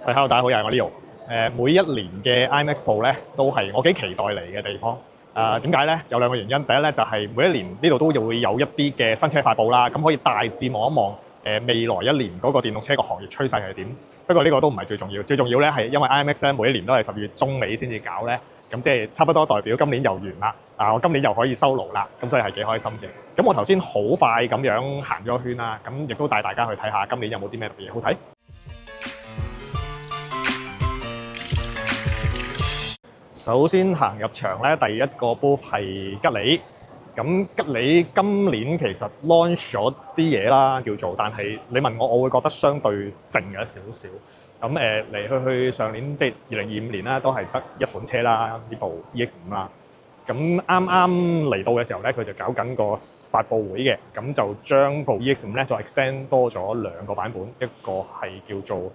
喂，hello，大家好，又係我 Leo。每一年嘅 IMAX 鋪咧，都係我幾期待嚟嘅地方。點解咧？有兩個原因。第一咧就係每一年呢度都會有一啲嘅新車發布啦，咁可以大致望一望未來一年嗰個電動車個行業趨勢係點。不過呢個都唔係最重要，最重要咧係因為 IMAX 咧每一年都係10月中尾先至搞咧，咁即係差不多代表今年又完啦。我今年又可以收爐啦，咁所以係幾開心嘅。咁我頭先好快咁樣行咗一圈啦，咁亦都帶大家去睇下今年有冇啲咩特別嘢好睇。首先行入場咧，第一個 booth 係吉利。咁吉利今年其實 launch 咗啲嘢啦，叫做，但係你問我，我會覺得相對靜咗少少。咁嚟去上年即係2025年啦，都係得一款車啦，呢部 EX5 啦。咁啱啱嚟到嘅時候咧，佢就搞緊個發佈會嘅，咁就將部 EX5 咧再 extend 多咗2個版本，一個係叫做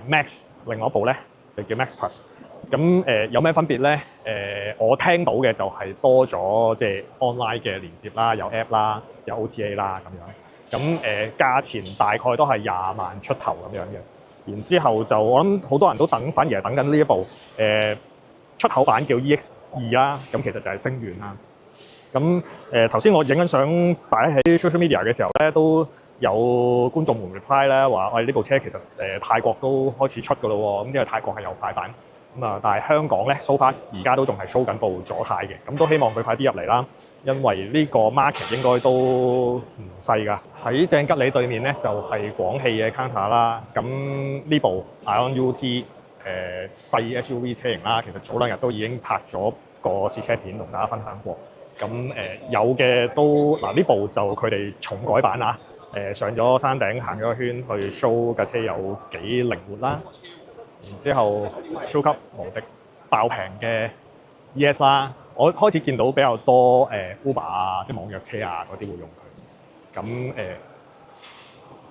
Max， 另外一部咧就叫 Max Plus。咁有咩分別咧？我聽到嘅就係多咗即係 online 嘅連接啦，有 app 啦，有 OTA 啦咁樣。咁價錢大概都係20萬出頭咁樣嘅。然之後就我諗好多人都等，反而係等緊呢一部出口版叫 EX2 啦。咁其實就係星願啦。咁頭先我影緊相擺喺 social media 嘅時候咧，都有觀眾們 reply 咧話：喂，呢部車其實泰國都開始出㗎咯喎。咁因為泰國係有快版。但係香港咧 so far 而家都仲係 show 緊部左軚嘅，咁都希望佢快啲入嚟啦，因為呢個 market 應該都唔細㗎。喺正吉利對面咧就係廣汽嘅 counter 啦。咁呢部 ION UT 細 SUV 車型啦，其實早2日都已經拍咗個試車片同大家分享過。咁有嘅都嗱呢部就佢哋重改版啊，上咗山頂行咗個圈去 show 架車有幾靈活啦。然之後超級無敵爆平嘅 ES 啦，我開始見到比較多Uber 啊，即係網約車啊嗰啲會用佢。咁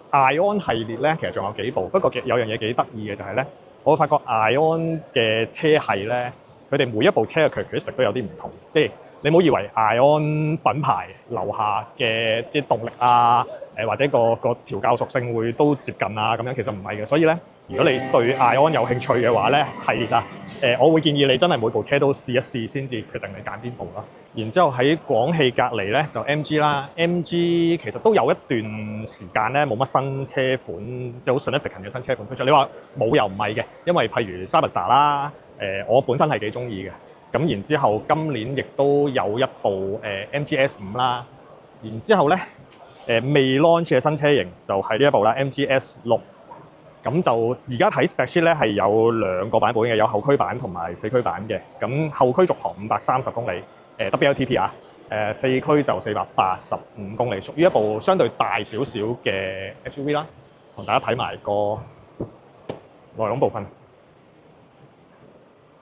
ION 系列咧，其實仲有幾部，不過有樣嘢幾得意嘅就係咧，我發覺 ION 嘅車系咧，佢哋每一部車嘅 characteristic 都有啲唔同，即係你唔好以為 ION 品牌樓下嘅即係動力啊，或者個調校屬性會都接近啊咁樣，其實唔係嘅。所以咧，如果你對 ION 有興趣嘅話咧，係啦，我會建議你真係每部車都試一試先至決定你揀邊部啦。然之後喺廣汽隔離咧就 MG 啦 ，MG 其實都有一段時間咧冇乜新車款，即係好 significant 嘅新車款推出。你話冇又唔係嘅，因為譬如 Cyberster 啦，我本身係幾中意嘅。咁然之後今年亦都有一部MG S5啦。然之後咧未 launch 嘅新車型就係呢一部啦 MG S6。咁就而家睇 spec sheet 咧係有2個版本嘅，有後驅版同埋4驅版嘅。咁後驅續航530公里，WLTP 啊，4驅就485公里，屬於一部相對大少少嘅 SUV 啦。同大家睇埋個內容部分，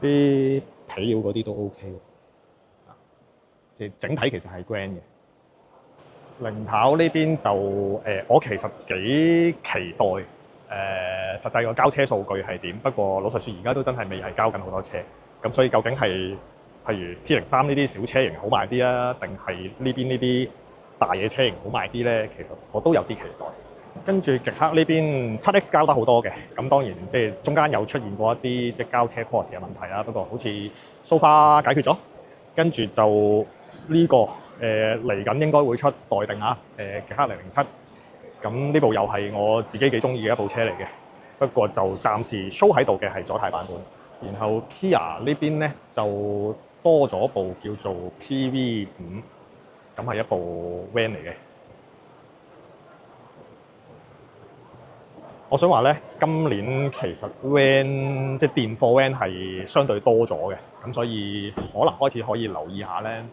啲皮料嗰啲都 OK 嘅，即係整體其實係 grand 嘅。零跑呢邊就我其實幾期待實際個交車數據係點。不過老實説，而家都真係未係交緊好多車，咁所以究竟係譬如 T03呢啲小車型好賣啲啊，定係呢邊呢啲大嘅車型好賣啲咧？其實我都有啲期待。跟住極氪呢邊 7X 交得好多嘅，咁當然即係中間有出現過一啲即係交車 quality 嘅問題啦。不過好似 so far 解決咗，跟住就呢個嚟緊應該會出待定啊，極氪007。咁呢部又係我自己幾中意嘅一部車嚟嘅，不過就暫時 show 喺度嘅係左軚版本。然後 Kia 呢邊咧就多咗部叫做 PV5，咁係一部 van 嚟嘅。我想話咧，今年其實 van 即係電貨 van 係相對多咗嘅，咁所以可能開始可以留意下咧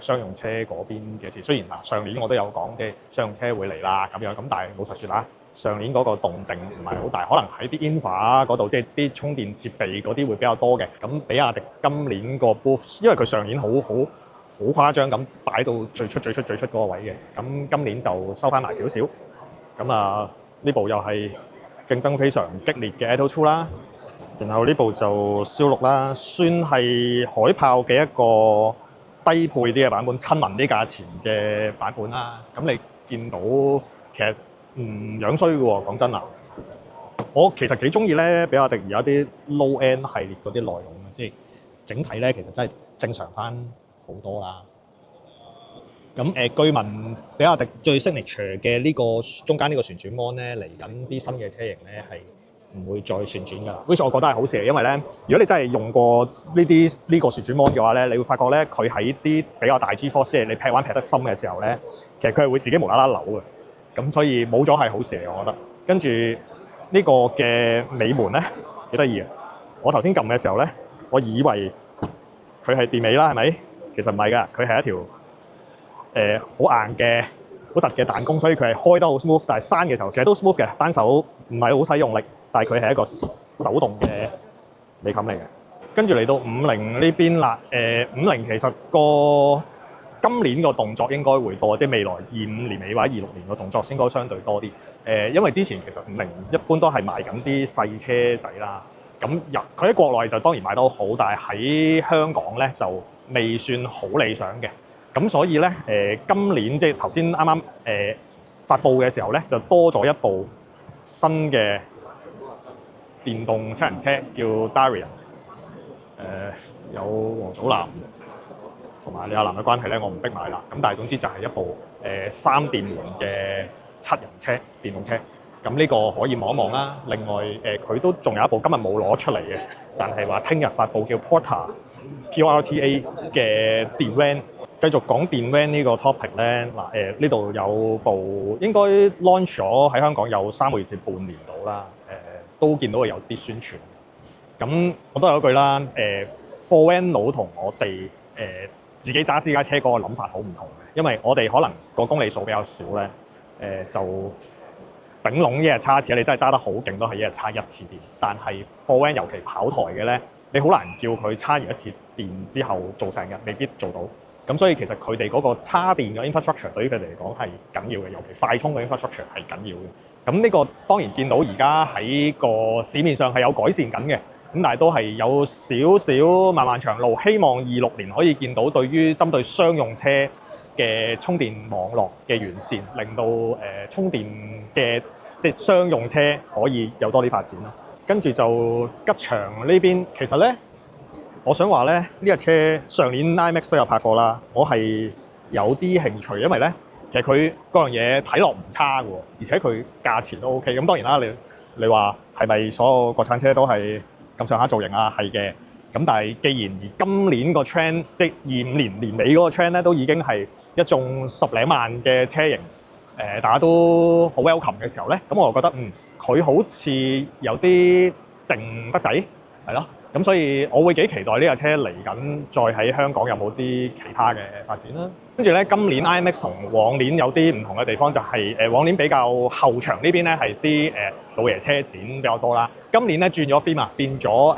商用車嗰邊嘅事。雖然嗱上年我都有講即係商用車會嚟啦咁樣，咁但係老實説啦，上年嗰個動靜唔係好大，可能喺啲 infra 嗰度即係啲充電設備嗰啲會比較多嘅。咁比亞迪今年個 booth， 因為佢上年好誇張咁擺到最出嗰個位嘅，咁今年就收翻埋少少。咁呢部又係競爭非常激烈嘅 Atto 2啦，然後呢部就燒6啦，算係海豹嘅一個低配啲嘅版本，親民啲價錢嘅版本啦。咁你見到其實唔樣衰嘅喎，講真啊。我其實幾中意咧，比亞迪而家啲 low end 系列嗰啲內容嘅，即係整體咧其實真係正常翻好多啦。咁據聞比亞迪最 signature 嘅呢個中間呢個旋轉桿咧，嚟緊啲新嘅車型咧係唔會再旋轉㗎啦。which 我覺得係好事，因為咧，如果你真係用過呢個旋轉桿嘅話咧，你會發覺咧佢喺啲比較大 G-force， 即係你劈彎劈得深嘅時候咧，其實佢係會自己無啦啦扭嘅。咁所以冇咗係好事嚟，我覺得。跟住呢個嘅尾門咧幾得意嘅。我頭先撳嘅時候咧，我以為佢係電尾啦，係咪？其實唔係㗎，佢係一條好硬嘅、好實嘅彈弓，所以佢係開得好 smooth。但係閂嘅時候其實都 smooth 嘅，單手唔係好使用力，但係佢係一個手動嘅尾冚嚟嘅。跟住嚟到50呢邊啦，50其實今年個動作應該會多，即係未來25年尾或者26年個動作應該相對多啲。因為之前其實50一般都係賣緊啲細車仔啦。咁佢喺國內就當然賣得好，但係喺香港咧就未算好理想嘅。咁所以咧，今年即係頭先啱啱發布嘅時候咧，就多咗一部新嘅電動七人車叫 Daria。有王祖藍同埋李亞男嘅關係咧，我唔逼埋啦。咁但係總之就係一部3電門嘅7人車電動車。咁呢個可以望一望啦。另外佢都仲有一部今日冇攞出嚟嘅，但係話聽日發布叫 Porta 嘅電 van。繼續講電 van呢個 topic 咧，呢度有部應該 launch 咗喺香港有3個月至半年到啦。都見到佢有啲宣傳。咁我都有一句啦，貨 van 佬同我哋自己揸私家車嗰個諗法好唔同嘅，因為我哋可能個公里數比較少咧，就頂籠一日叉一次，你真係揸得好勁都係一日叉1次電。但係貨 van 尤其跑台嘅咧，你好難叫佢叉完一次電之後做成日，未必做到。咁所以其實佢哋嗰個叉電嘅 infrastructure 對於佢哋嚟講係緊要嘅，尤其快充嘅 infrastructure 係緊要嘅。咁呢個當然見到而家喺個市面上係有改善緊嘅，咁但係都係有少少漫漫長路。希望26年可以見到對於針對商用車嘅充電網絡嘅完善，令到充電嘅即係商用車可以有多啲發展啦。跟住就吉祥呢邊，其實咧。我想話咧，呢架車上年 IMAX 都有拍過啦。我係有啲興趣，因為咧，其實佢嗰樣嘢睇落唔差嘅喎，而且佢價錢都 OK。咁當然啦，你話係咪所有國產車都係咁上下造型啊？係嘅。咁但係既然而今年個 trend，即係25年年尾嗰個 trend 咧，都已經係一眾10零萬嘅車型，大家都好 welcome 嘅時候咧，咁我就覺得佢好似有啲靜得滯，係咯。咁所以我會幾期待呢架車嚟緊，再喺香港有冇啲其他嘅發展啦。跟住咧，今年 IMAX 同往年有啲唔同嘅地方，就係往年比較後場呢邊咧係啲老爺車展比較多啦。今年咧轉咗 theme 啊，變咗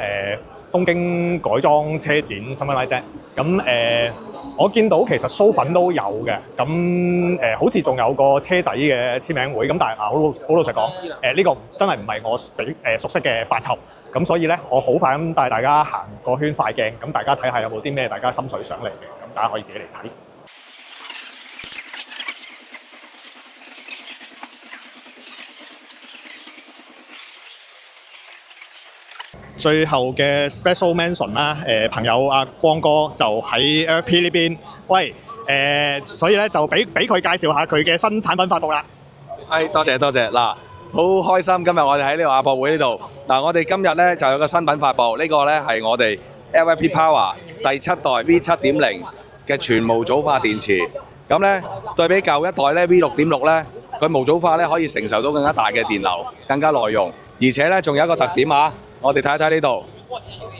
東京改裝車展 something like that。咁我見到其實蘇粉都有嘅，咁好似仲有個車仔嘅簽名會。咁但係好老實講，呢個真係唔係我熟悉嘅範疇。咁所以咧，我好快咁帶大家行個圈快鏡，咁大家睇下有冇啲咩大家心水上嚟嘅，咁大家可以自己嚟睇。最後嘅 special mention 啦，朋友阿光哥就喺 LFP 呢邊，喂，所以咧就俾佢介紹下佢嘅新產品發布啦。係，多謝嗱。好開心今日我哋喺呢個亞博會呢度。嗱，我哋今日咧就有個新品發布，呢個咧係我哋 LFP Power 第7代 V7.0 嘅全無組化電池。咁咧對比舊一代咧 V6.6 咧，佢無組化咧可以承受到更加大嘅電流，更加耐用，而且咧仲有一個特點啊，我哋睇一睇呢度。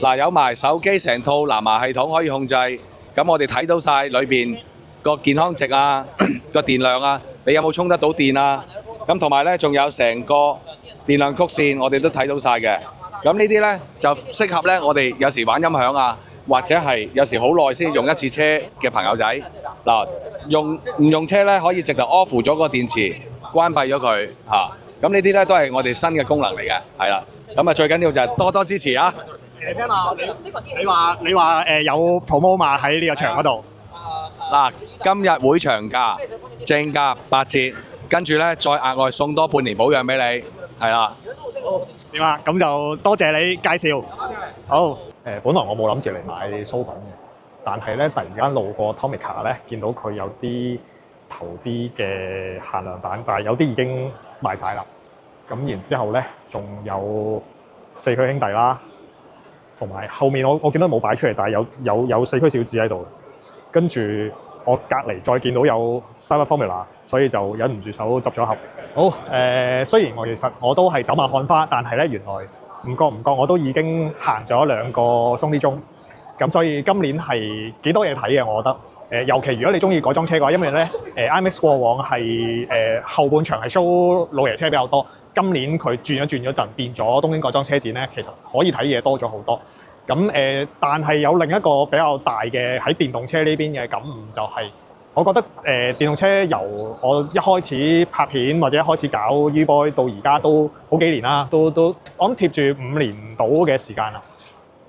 嗱，有埋手機成套藍牙系統可以控制，咁我哋睇到晒裏邊個健康值啊，個電量啊，你有冇充得到電啊？咁同埋咧，仲有成個電量曲線，我哋都睇到晒嘅。咁呢啲咧就適合咧，我哋有時玩音響啊，或者係有時好耐先用一次車嘅朋友仔。嗱，唔用車咧，可以直頭 off 咗個電池，關閉咗佢嚇。咁呢啲咧都係我哋新嘅功能嚟嘅，係啦。咁啊，最緊要就係多多支持啊！聽啊，你話有 promo 嘛喺呢個場嗰度？嗱，今日會場價正價8折。跟住咧，再額外送多半年保養俾你，係啦。點啊？咁就多謝你介紹。好，本來我冇諗住嚟買蘇粉嘅，但係咧突然間路過 Tomica 咧，見到佢有啲頭啲嘅限量版，但係有啲已經賣晒啦。咁然之後咧，仲有四驅兄弟啦，同埋後面我見到冇擺出嚟，但係有四驅小子喺度。跟住我隔離再見到有 Cyber Formula，所以就忍唔住手執咗盒。好雖然其實我都係走馬看花，但係咧原來唔覺我都已經行咗2個鬆啲鐘。咁所以今年係幾多嘢睇嘅，我覺得。尤其如果你中意改裝車嘅話，因為咧IMAX 過往係後半場係 show 老爺車比較多，今年佢轉咗陣，變咗東京改裝車展咧，其實可以睇嘢多咗好多。咁但係有另一個比較大嘅喺電動車呢邊嘅感悟就係、我覺得電動車由我一開始拍片或者一開始搞 U-Boy 到而家都好幾年啦，都我諗貼住5年到嘅時間啦。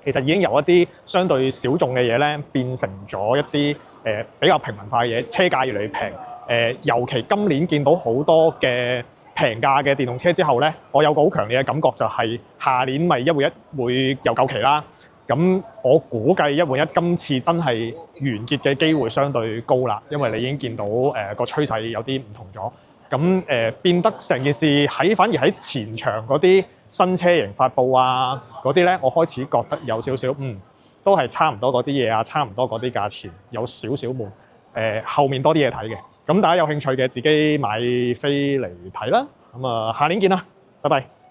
其實已經由一啲相對小眾嘅嘢咧，變成咗一啲比較平民化嘅嘢，車價越嚟越平。尤其今年見到好多嘅平價嘅電動車之後咧，我有個好強烈嘅感覺就係下年咪1換1會有夠期啦。咁我估計1換1今次真係完結嘅機會相對高啦，因為你已經見到個趨勢有啲唔同咗。咁變得成件事反而喺前場嗰啲新車型發布啊嗰啲咧，我開始覺得有少少都係差唔多嗰啲嘢啊，差唔多嗰啲價錢，有少少悶。後面多啲嘢睇嘅。咁大家有興趣嘅自己買飛嚟睇啦。咁下年見啦，拜拜。